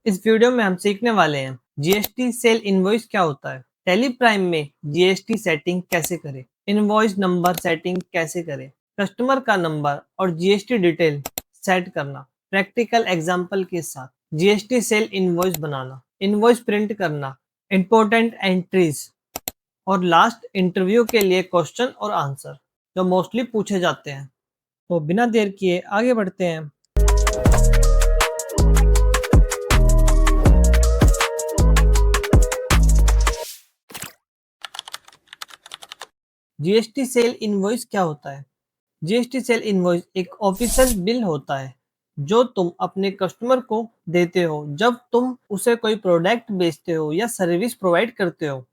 इस वीडियो में हम सीखने वाले हैं जीएसटी सेल इनवॉइस क्या होता है, टेली प्राइम में जीएसटी सेटिंग कैसे करें, इनवॉइस नंबर सेटिंग कैसे करें, कस्टमर का नंबर और जीएसटी डिटेल सेट करना, प्रैक्टिकल एग्जांपल के साथ जीएसटी सेल इनवॉइस बनाना, इनवॉइस प्रिंट करना, इंपॉर्टेंट एंट्रीज और लास्ट इंटरव्यू के लिए क्वेश्चन और आंसर जो मोस्टली पूछे जाते हैं। तो बिना देर किए आगे बढ़ते हैं। जीएसटी सेल इनवॉइस क्या होता है? जीएसटी सेल इनवॉइस एक ऑफिशियल बिल होता है जो तुम अपने कस्टमर को देते हो जब तुम उसे कोई प्रोडक्ट बेचते हो या सर्विस प्रोवाइड करते हो।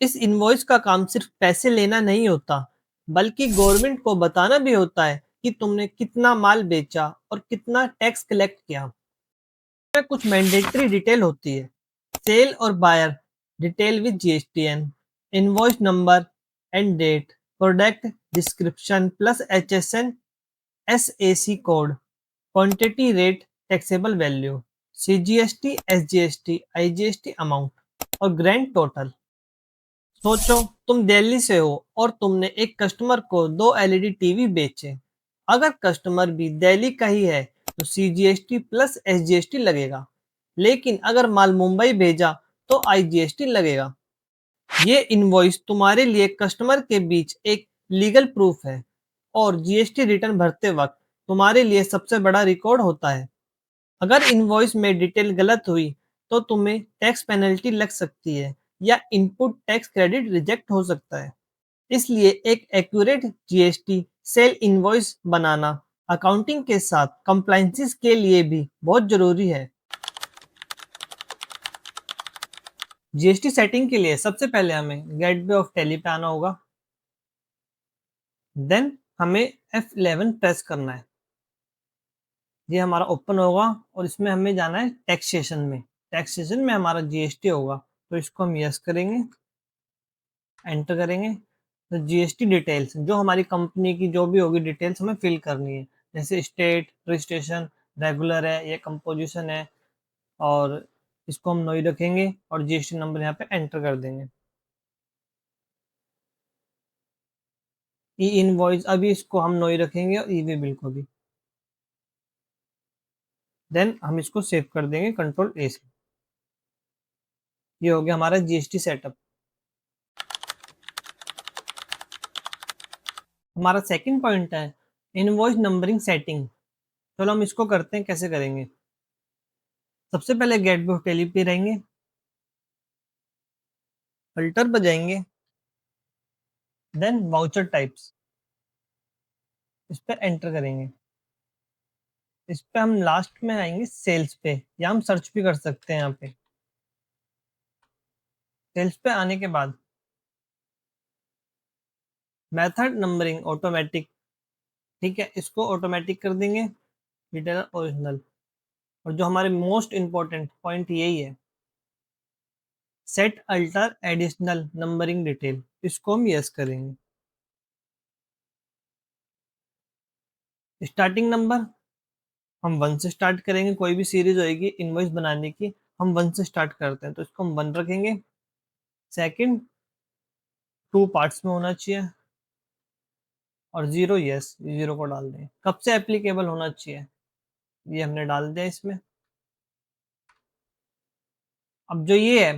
इस इनवॉइस का काम सिर्फ पैसे लेना नहीं होता, बल्कि गवर्नमेंट को बताना भी होता है कि तुमने कितना माल बेचा और कितना टैक्स कलेक्ट किया। इसमें कुछ मैंडेटरी डिटेल होती है। सेल और buyer detail with GSTN, invoice number and date, product description plus HSN SAC code, quantity rate taxable value, CGST SGST IGST amount और ग्रैंड टोटल। सोचो तुम दिल्ली से हो और तुमने एक कस्टमर को 2 एलईडी टीवी बेचे। अगर कस्टमर भी दिल्ली का ही है तो सीजीएसटी प्लस एसजीएसटी लगेगा, लेकिन अगर माल मुंबई भेजा तो आईजीएसटी लगेगा। ये इनवॉइस तुम्हारे लिए कस्टमर के बीच एक लीगल प्रूफ है और जीएसटी रिटर्न भरते वक्त तुम्हारे लिए सबसे बड़ा रिकॉर्ड होता है। अगर इनवॉइस में डिटेल गलत हुई तो तुम्हें टैक्स पेनल्टी लग सकती है या इनपुट टैक्स क्रेडिट रिजेक्ट हो सकता है। इसलिए एक एक्यूरेट जीएसटी सेल इनवॉइस बनाना अकाउंटिंग के साथ कंप्लायंसेस के लिए भी बहुत जरूरी है। जीएसटी सेटिंग के लिए सबसे पहले हमें गेटवे ऑफ टैली पे आना होगा। देन हमें F11 प्रेस करना है। ये हमारा ओपन होगा और इसमें हमें जाना है टैक्सेशन में। टैक्सेशन में हमारा जीएसटी होगा, तो इसको हम यस करेंगे, एंटर करेंगे। तो जीएसटी डिटेल्स जो हमारी कंपनी की जो भी होगी डिटेल्स हमें फिल करनी है, जैसे स्टेट, रजिस्ट्रेशन, रेगुलर है या कंपोजिशन है, और इसको हम नो ही रखेंगे और जीएसटी नंबर यहाँ पे एंटर कर देंगे। ई इनवॉइस अभी इसको हम नो ही रखेंगे और ई वे बिल को भी। देन हम इसको सेव कर देंगे कंट्रोल ए से। ये हो गया हमारा जीएसटी सेटअप। हमारा सेकंड पॉइंट है इनवॉइस नंबरिंग सेटिंग। चलो हम इसको करते हैं, कैसे करेंगे। सबसे पहले गेट बुक टेली पे रहेंगे, फिल्टर पर जाएंगे, देन वाउचर टाइप्स, इस पर एंटर करेंगे। इस पे हम लास्ट में आएंगे सेल्स पे, या हम सर्च भी कर सकते हैं। यहाँ पे सेल्स पे आने के बाद मेथड नंबरिंग ऑटोमेटिक, ठीक है, इसको ऑटोमेटिक कर देंगे, डिटेल ओरिजिनल। और जो हमारे मोस्ट इंपॉर्टेंट पॉइंट यही है, set alter additional numbering detail, इसको हम यस करेंगे। स्टार्टिंग नंबर हम 1 से स्टार्ट करेंगे, कोई भी सीरीज होगी इनवॉइस बनाने की, हम 1 से स्टार्ट करते हैं तो इसको हम 1 रखेंगे। सेकंड 2 पार्ट्स में होना चाहिए, और 0 यस, 0 को डाल दें। कब से एप्लीकेबल होना चाहिए ये हमने डाल दिया इसमें। अब जो ये है,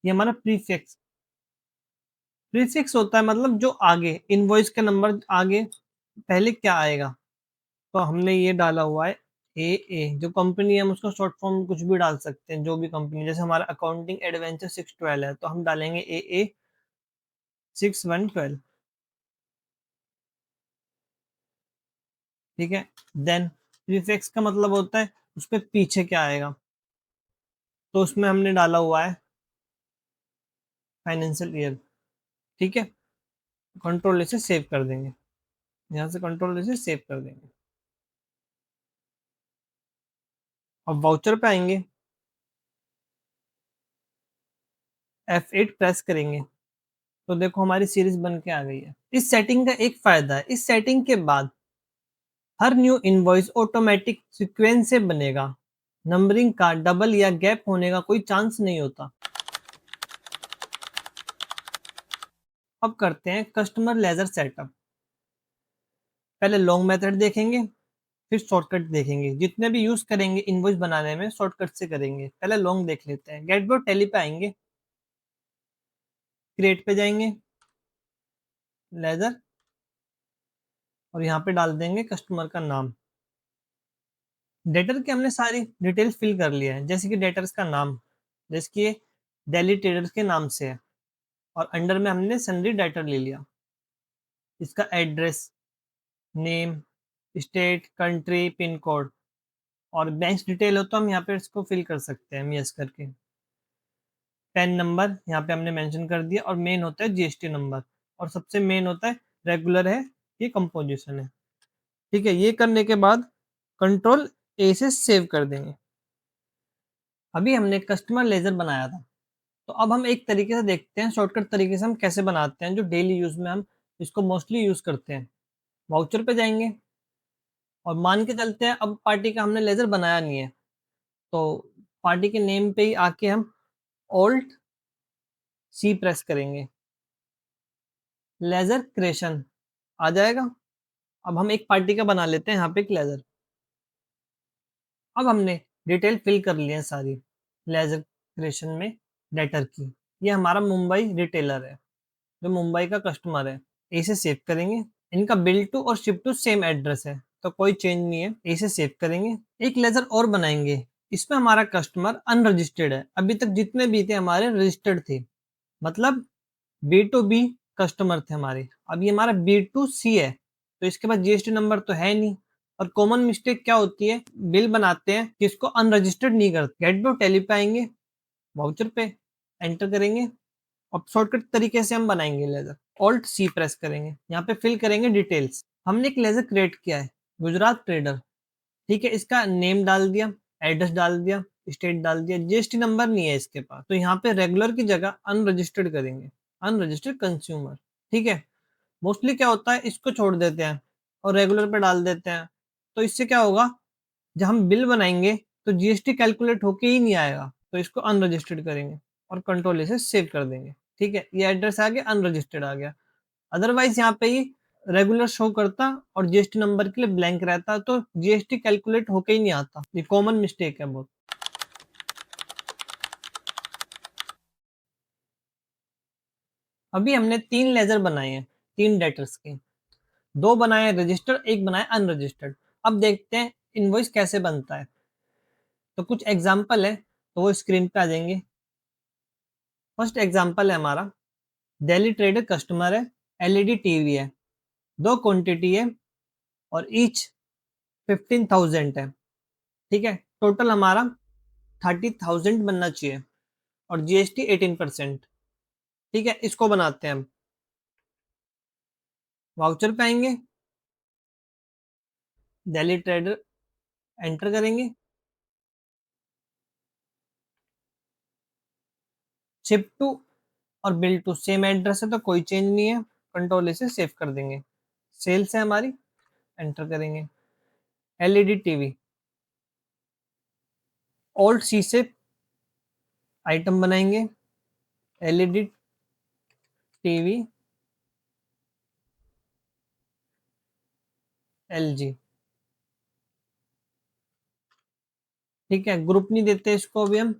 ये हमारा प्रीफिक्स। प्रीफिक्स होता है मतलब जो आगे इनवॉइस का नंबर आगे पहले क्या आएगा। तो हमने ये डाला हुआ है ए ए, जो कंपनी है हम उसका शॉर्ट फॉर्म कुछ भी डाल सकते हैं, जो भी कंपनी, जैसे हमारा अकाउंटिंग एडवेंचर 612 है तो हम डालेंगे ए ए 6112, ठीक है। देन प्रीफिक्स का मतलब होता है उस पे पीछे क्या आएगा, तो उसमें हमने डाला हुआ है फाइनेंशियल ईयर, ठीक है। कंट्रोल से सेव कर देंगे, यहाँ से कंट्रोल से सेव कर देंगे। अब वाउचर पे आएंगे, F8 प्रेस करेंगे, तो देखो हमारी सीरीज बन के आ गई है। इस सेटिंग का एक फायदा है, इस सेटिंग के बाद हर न्यू इनवॉइस ऑटोमेटिक सीक्वेंस से बनेगा। नंबरिंग का डबल या गैप होने का कोई चांस नहीं होता। अब करते हैं कस्टमर लेजर सेटअप। पहले लॉन्ग मेथड देखेंगे, फिर शॉर्टकट देखेंगे। जितने भी यूज करेंगे इनवॉइस बनाने में शॉर्टकट से करेंगे। पहले लॉन्ग देख लेते हैं। गेट बोर्ड टैली पे आएंगे, क्रिएट पे जाएंगे, लेजर, और यहाँ पे डाल देंगे कस्टमर का नाम। डेटर की हमने सारी डिटेल्स फिल कर लिया है, जैसे कि डेटर्स का नाम, जैसे कि ये दिल्ली ट्रेडर्स के नाम से है, और अंडर में हमने सन्ड्री डेटर ले लिया। इसका address, name, state, country, pin code, और बैंक डिटेल हो तो हम यहाँ पे इसको फिल कर सकते हैं यस करके। पैन नंबर यहाँ पे हमने मेंशन कर दिया, और मेन होता है जीएसटी नंबर, और सबसे मेन होता है रेगुलर है, ये कंपोजिशन है। ठीक है, ये करने के बाद कंट्रोल ए से सेव कर देंगे। अभी हमने कस्टमर लेजर बनाया था, तो अब हम एक तरीके से देखते हैं, शॉर्टकट तरीके से हम कैसे बनाते हैं, जो डेली यूज में हम इसको मोस्टली यूज करते हैं। वाउचर पे जाएंगे, और मान के चलते हैं अब पार्टी का हमने लेजर बनाया नहीं है, तो पार्टी के नेम पे ही आके हम ऑल्ट सी प्रेस करेंगे, लेजर क्रिएशन आ जाएगा। अब हम एक पार्टी का बना लेते हैं यहाँ पे एक लेजर। अब हमने डिटेल फिल कर ली है सारी लेजर क्रिएशन में डेटर की। ये हमारा मुंबई रिटेलर है, जो मुंबई का कस्टमर है। इसे सेव करेंगे। इनका बिल टू और शिप टू सेम एड्रेस है, तो कोई चेंज नहीं है। इसे सेव करेंगे। एक लेजर और बनाएंगे, इसमें हमारा कस्टमर अनरजिस्टर्ड है। अभी तक जितने भी थे हमारे रजिस्टर्ड थे, मतलब बी टू बी कस्टमर थे हमारे। अब ये हमारा बी टू सी है, तो इसके पास जीएसटी नंबर तो है नहीं। और कॉमन मिस्टेक क्या होती है, बिल बनाते हैं जिसको अनरजिस्टर्ड नहीं करते। गेट बिल टैली पे आएंगे, वाउचर पे एंटर करेंगे। अब शॉर्टकट तरीके से हम बनाएंगे लेजर। ऑल्ट सी प्रेस करेंगे, यहाँ पे फिल करेंगे डिटेल्स। हमने एक लेजर क्रिएट किया है, गुजरात ट्रेडर। ठीक है, इसका नेम डाल दिया, एड्रेस डाल दिया, स्टेट डाल दिया। जीएसटी नंबर नहीं है इसके पास, तो यहाँ पे रेगुलर की जगह अनरजिस्टर्ड करेंगे, अनरजिस्टर्ड कंज्यूमर। ठीक है, मोस्टली क्या होता है, इसको छोड़ देते हैं और रेगुलर पे डाल देते हैं। तो इससे क्या होगा, जब हम बिल बनाएंगे तो जीएसटी कैलकुलेट होके ही नहीं आएगा, तो इसको अनरजिस्टर्ड करेंगे और कंट्रोल से सेव कर देंगे। ठीक है, ये एड्रेस आ गया, अनरजिस्टर्ड आ गया। अदरवाइज यहाँ पे ही रेगुलर शो करता और जीएसटी नंबर के लिए ब्लैंक रहता, तो जीएसटी कैलकुलेट होके ही नहीं आता। ये कॉमन मिस्टेक है बहुत। अभी हमने 3 लेजर बनाए हैं, 3 डेटर्स के। 2 बनाए रजिस्टर्ड, एक बनाया अनरजिस्टर्ड। अब देखते हैं इनवॉइस कैसे बनता है। तो कुछ एग्जांपल है, तो वो स्क्रीन पे आ जाएंगे। फर्स्ट एग्जांपल है हमारा, दिल्ली ट्रेडर कस्टमर है, एलईडी टीवी है, 2 क्वांटिटी है, और ईच 15,000 है। ठीक है, टोटल हमारा 30,000 बनना चाहिए, और जीएसटी 18%। ठीक है, इसको बनाते हैं हम। वाउचर पे आएंगे, दिल्ली ट्रेडर एंटर करेंगे, शिप टू और बिल टू सेम एड्रेस है, तो कोई चेंज नहीं है। कंट्रोल से सेव कर देंगे। सेल्स है हमारी, एंटर करेंगे। एलईडी टीवी, ओल्ड सी से आइटम बनाएंगे, एलईडी टीवी एलजी। ठीक है, ग्रुप नहीं देते इसको, अभी हम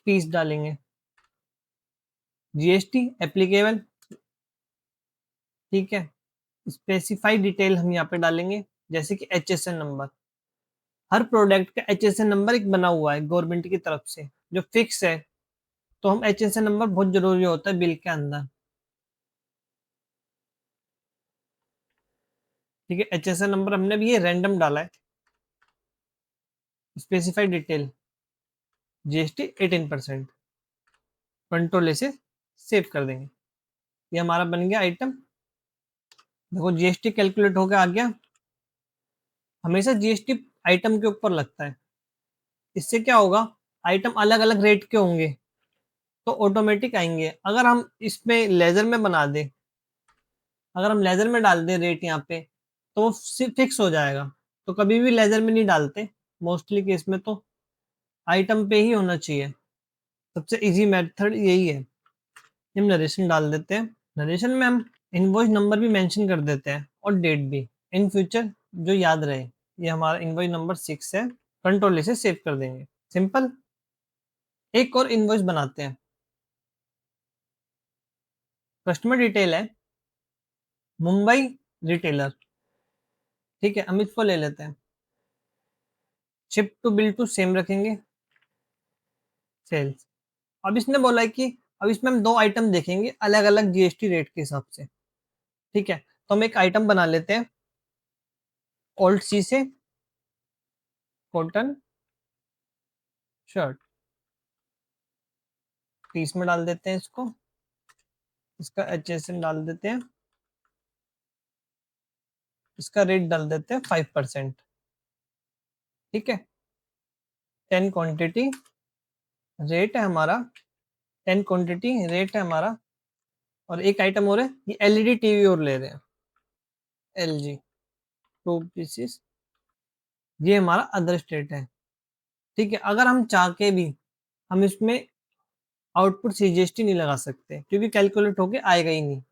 पीस डालेंगे। GST applicable. ठीक है, स्पेसिफाई डिटेल हम यहाँ पे डालेंगे, जैसे कि एचएसएन नंबर। हर प्रोडक्ट का एचएसएन नंबर एक बना हुआ है गवर्नमेंट की तरफ से, जो फिक्स है। तो हम एचएसएन नंबर बहुत जरूरी होता है बिल के अंदर। ठीक है, एचएसएन नंबर हमने भी ये रैंडम डाला है। Specify detail, GST 18%। कंट्रोल से सेव कर देंगे। ये हमारा बन गया आइटम। देखो जीएसटी कैलकुलेट होकर आ गया। हमेशा जीएसटी आइटम के ऊपर लगता है। इससे क्या होगा, आइटम अलग अलग रेट के होंगे, तो ऑटोमेटिक आएंगे। अगर हम इसमें लेजर में बना दें, अगर हम लेजर में डाल दें रेट यहाँ पे, तो वो फिक्स हो जाएगा। तो कभी भी लेजर में नहीं डालते मोस्टली केस में। तो आइटम पे ही होना चाहिए। सबसे इजी मेथड यही है। हम नरेशन डाल देते हैं। नरेशन में हम इनवॉइस नंबर भी मेंशन कर देते हैं और डेट भी, इन फ्यूचर जो याद रहे। ये हमारा इनवॉइस नंबर 6 है, कंट्रोल से सेव कर देंगे। सिंपल। एक और इनवॉइस बनाते हैं। कस्टमर डिटेल है मुंबई रिटेलर। ठीक है, हम इसको ले लेते हैं। Ship to bill to same रखेंगे, सेल्स। अब इसने बोला है कि अब इसमें हम दो आइटम देखेंगे अलग अलग जीएसटी रेट के हिसाब से। ठीक है, तो हम एक आइटम बना लेते हैं ओल्ड सी से, कॉटन शर्ट। 30 में डाल देते हैं इसको। इसका HSN डाल देते हैं। इसका रेट डाल देते हैं 5%। ठीक है, 10 क्वांटिटी रेट है हमारा। 10 क्वांटिटी रेट है हमारा। और एक आइटम और है, ये एलईडी टीवी और ले रहे हैं, LG 2 पीसेस। ये हमारा अदर स्टेट है। ठीक है, अगर हम चाह के भी हम इसमें आउटपुट CGST नहीं लगा सकते क्योंकि कैलकुलेट होके आएगा ही नहीं।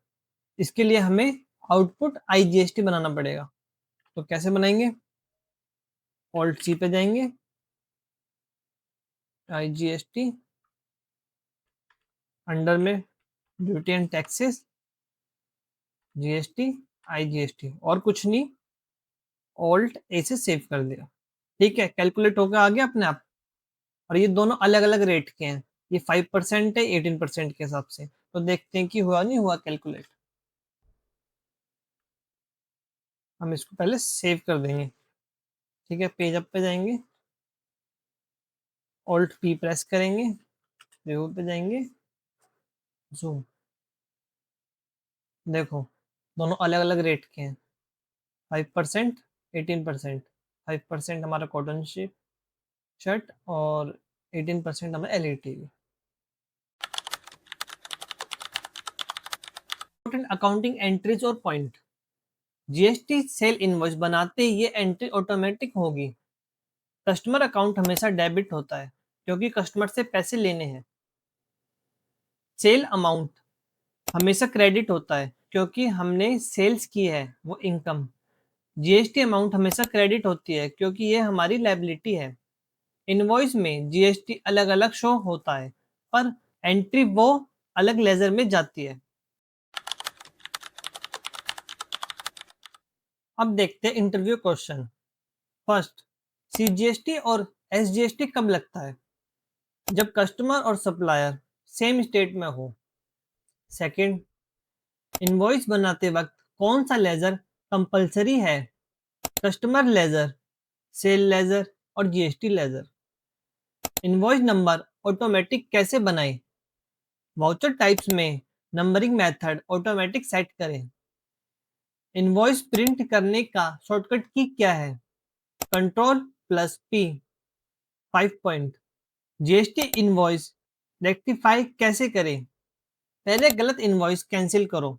इसके लिए हमें आउटपुट IGST बनाना पड़ेगा। तो कैसे बनाएंगे? ऑल्ट सी पे जाएंगे, IGST, अंडर में duty and taxes, GST, IGST, और कुछ नहीं, ऑल्ट ए से सेव कर दिया। ठीक है, कैलकुलेट होकर आ गया अपने आप। और ये दोनों अलग अलग रेट के हैं। ये 5% है 18% के हिसाब से। तो देखते हैं कि हुआ नहीं हुआ कैलकुलेट। हम इसको पहले सेव कर देंगे। ठीक है, पेज अप पे जाएंगे, ऑल्ट P प्रेस करेंगे, व्यू पे जाएंगे, जूम। देखो, दोनों अलग अलग रेट के हैं, 5%, 18%। 5% हमारा कॉटन शीट शर्ट और 18% हमारा LED टीवी। अकाउंटिंग एंट्रीज और पॉइंट। GST सेल इनवॉइस बनाते ही ये एंट्री ऑटोमेटिक होगी। कस्टमर अकाउंट हमेशा डेबिट होता है क्योंकि कस्टमर से पैसे लेने हैं। सेल अमाउंट हमेशा क्रेडिट होता है क्योंकि हमने सेल्स की है, वो इनकम। GST अमाउंट हमेशा क्रेडिट होती है क्योंकि ये हमारी लायबिलिटी है। इनवॉइस में GST अलग अलग शो होता है पर एंट्री वो अलग लेजर में जाती है। अब देखते हैं इंटरव्यू क्वेश्चन। फर्स्ट, CGST और SGST कब लगता है? जब कस्टमर और सप्लायर सेम स्टेट में हो। सेकंड, इनवॉइस बनाते वक्त कौन सा लेजर कंपलसरी है? कस्टमर लेजर, सेल लेजर और GST ledger. Invoice number automatic कैसे बनाएं? वाउचर टाइप्स में नंबरिंग मेथड ऑटोमेटिक सेट करें। इनवॉइस प्रिंट करने का शॉर्टकट की क्या है? Ctrl+P। 5 point. GST invoice rectify कैसे करें? पहले गलत इनवॉइस कैंसिल करो,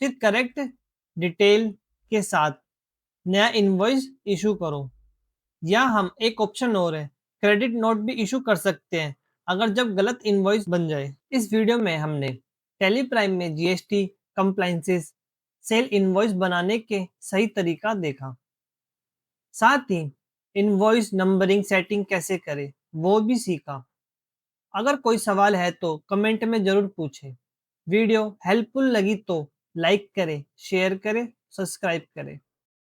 फिर करेक्ट डिटेल के साथ नया इनवॉइस इशू करो। या हम एक ऑप्शन और है, क्रेडिट नोट भी इशू कर सकते हैं अगर जब गलत इनवॉइस बन जाए। इस वीडियो में हमने टेली प्राइम में GST कंप्लायंसेस सेल इनवॉइस बनाने के सही तरीका देखा। साथ ही इनवॉइस नंबरिंग सेटिंग कैसे करें वो भी सीखा। अगर कोई सवाल है तो कमेंट में जरूर पूछें। वीडियो हेल्पफुल लगी तो लाइक करें, शेयर करें, सब्सक्राइब करें।